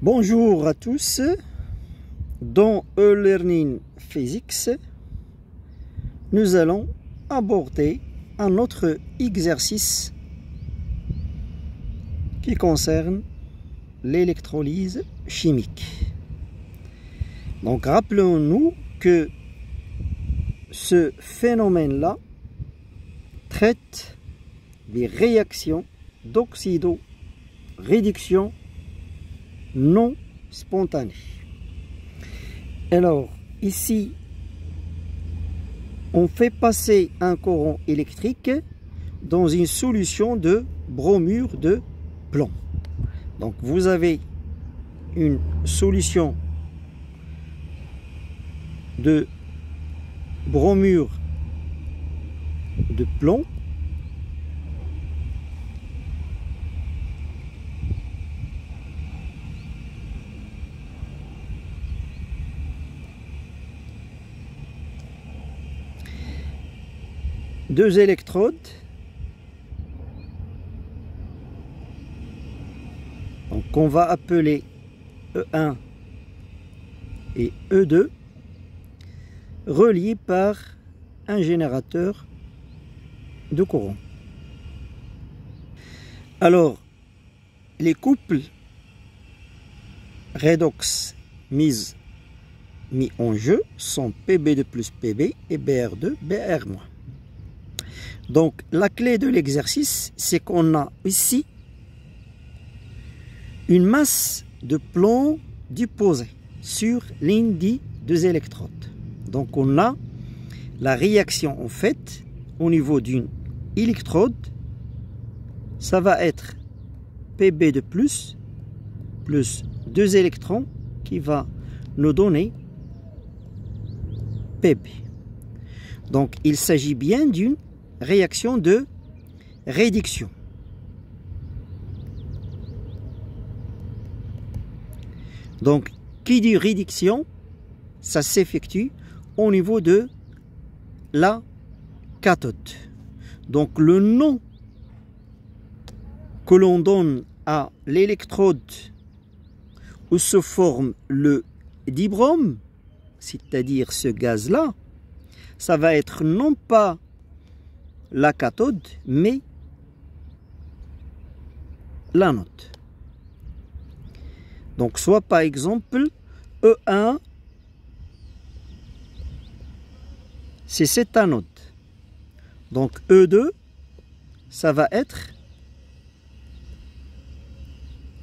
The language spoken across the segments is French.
Bonjour à tous. Dans e-learning physics, nous allons aborder un autre exercice qui concerne l'électrolyse chimique. Donc rappelons-nous que ce phénomène-là traite des réactions d'oxydo-réduction non spontanée. Alors ici, on fait passer un courant électrique dans une solution de bromure de plomb. Donc vous avez une solution de bromure de plomb . Deux électrodes, donc on va appeler E1 et E2, reliés par un générateur de courant. Alors, les couples redox mis en jeu sont PB2 plus PB et BR2, BR-. Donc, la clé de l'exercice, c'est qu'on a ici une masse de plomb déposée sur l'une des deux électrodes. Donc, on a la réaction en fait au niveau d'une électrode. Ça va être PB de plus deux électrons qui va nous donner PB. Donc, il s'agit bien d'une réaction de réduction. Donc, qui dit réduction, ça s'effectue au niveau de la cathode. Donc, le nom que l'on donne à l'électrode où se forme le dibrome, c'est-à-dire ce gaz-là, ça va être non pas la cathode, mais l'anode. Donc, soit par exemple, E1, c'est cette anode. Donc, E2, ça va être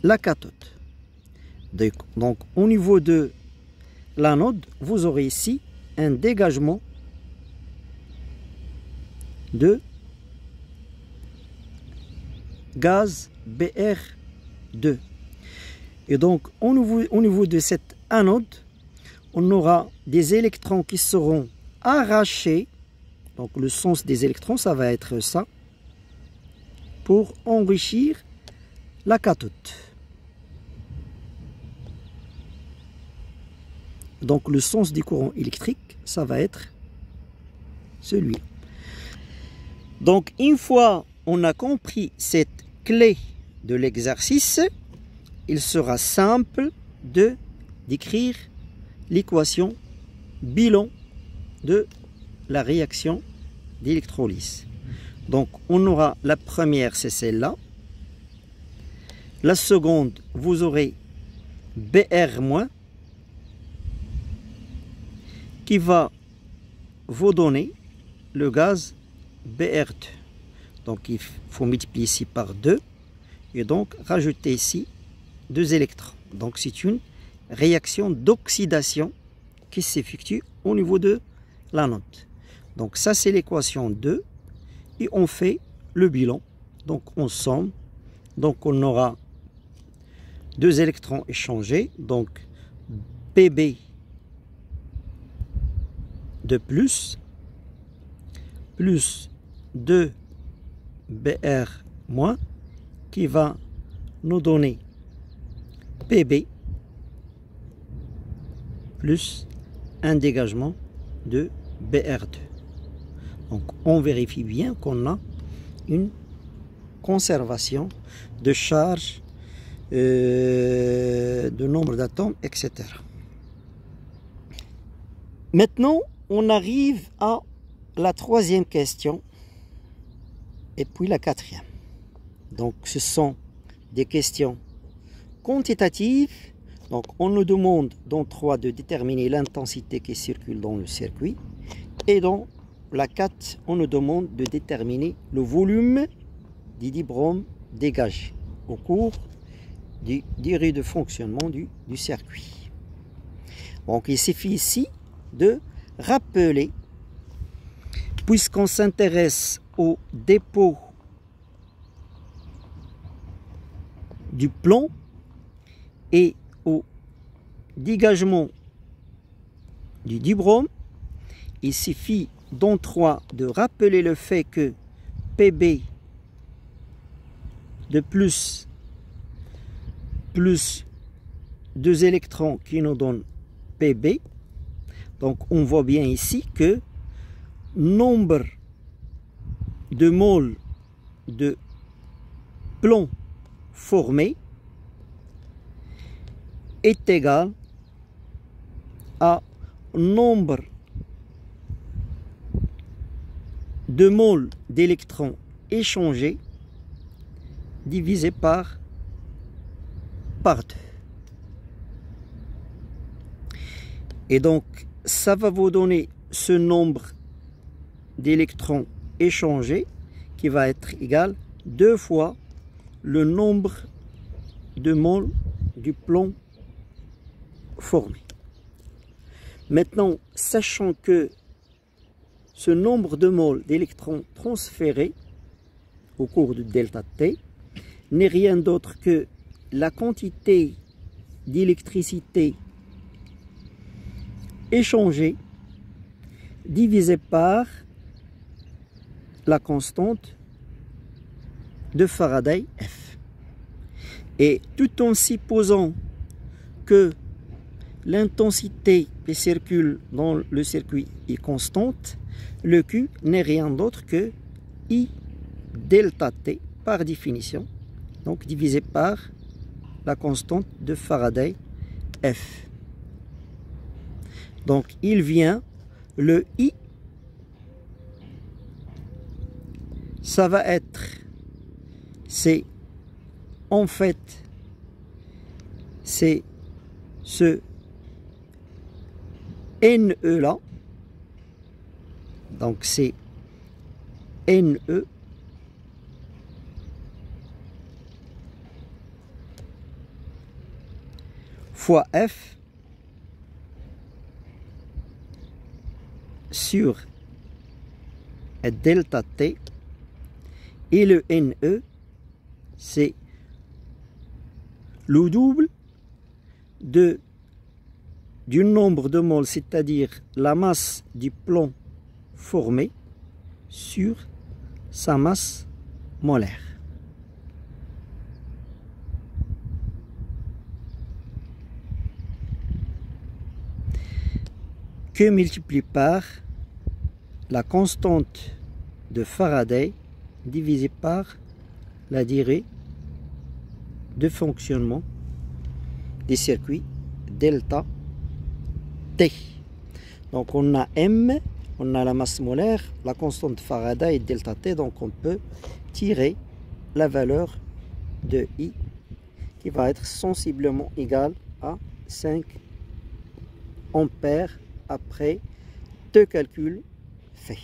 la cathode. Donc, au niveau de l'anode, vous aurez ici un dégagement de gaz BR2. Et donc, au niveau de cette anode, on aura des électrons qui seront arrachés. Donc, le sens des électrons, ça va être ça, pour enrichir la cathode. Donc, le sens du courant électrique, ça va être celui. Donc, une fois on a compris cette clé de l'exercice, il sera simple d'écrire l'équation bilan de la réaction d'électrolyse. Donc, on aura la première, c'est celle-là. La seconde, vous aurez BR- qui va vous donner le gaz BR2. Donc, il faut multiplier ici par 2 et donc rajouter ici 2 électrons. Donc, c'est une réaction d'oxydation qui s'effectue au niveau de l'anode. Donc, ça, c'est l'équation 2 et on fait le bilan. Donc, on somme. Donc, on aura 2 électrons échangés. Donc, PB de plus 2 BR- qui va nous donner PB plus un dégagement de BR2. Donc on vérifie bien qu'on a une conservation de charge de nombre d'atomes, etc. Maintenant, on arrive à la troisième question et puis la quatrième. Donc, ce sont des questions quantitatives. Donc, on nous demande dans 3 de déterminer l'intensité qui circule dans le circuit. Et dans la 4, on nous demande de déterminer le volume du dibrom dégagé au cours du durée de fonctionnement du circuit. Donc, il suffit ici de rappeler, puisqu'on s'intéresse au dépôt du plomb et au dégagement du dibrom, il suffit dans 3 de rappeler le fait que Pb de plus 2 électrons qui nous donnent Pb. Donc on voit bien ici que nombre de moles de plomb formé est égal à nombre de moles d'électrons échangés divisé par 2. Et donc, ça va vous donner ce nombre d'électrons échangés qui va être égal 2 fois le nombre de moles du plomb formé. Maintenant, sachant que ce nombre de moles d'électrons transférés au cours de delta T n'est rien d'autre que la quantité d'électricité échangée divisée par la constante de Faraday F. Et tout en supposant que l'intensité qui circule dans le circuit est constante, le Q n'est rien d'autre que I delta T par définition, donc divisé par la constante de Faraday F. Donc il vient, le I, ça va être, c'est en fait, c'est ce NE là, donc c'est NE fois F sur delta T, et le NE c'est le double du nombre de moles, c'est-à-dire la masse du plomb formé sur sa masse molaire. Que multiplié par la constante de Faraday divisé par la durée de fonctionnement des circuits delta T. Donc on a M, on a la masse molaire, la constante de Faraday et delta T, donc on peut tirer la valeur de I qui va être sensiblement égale à 5 ampères après 2 calculs faits.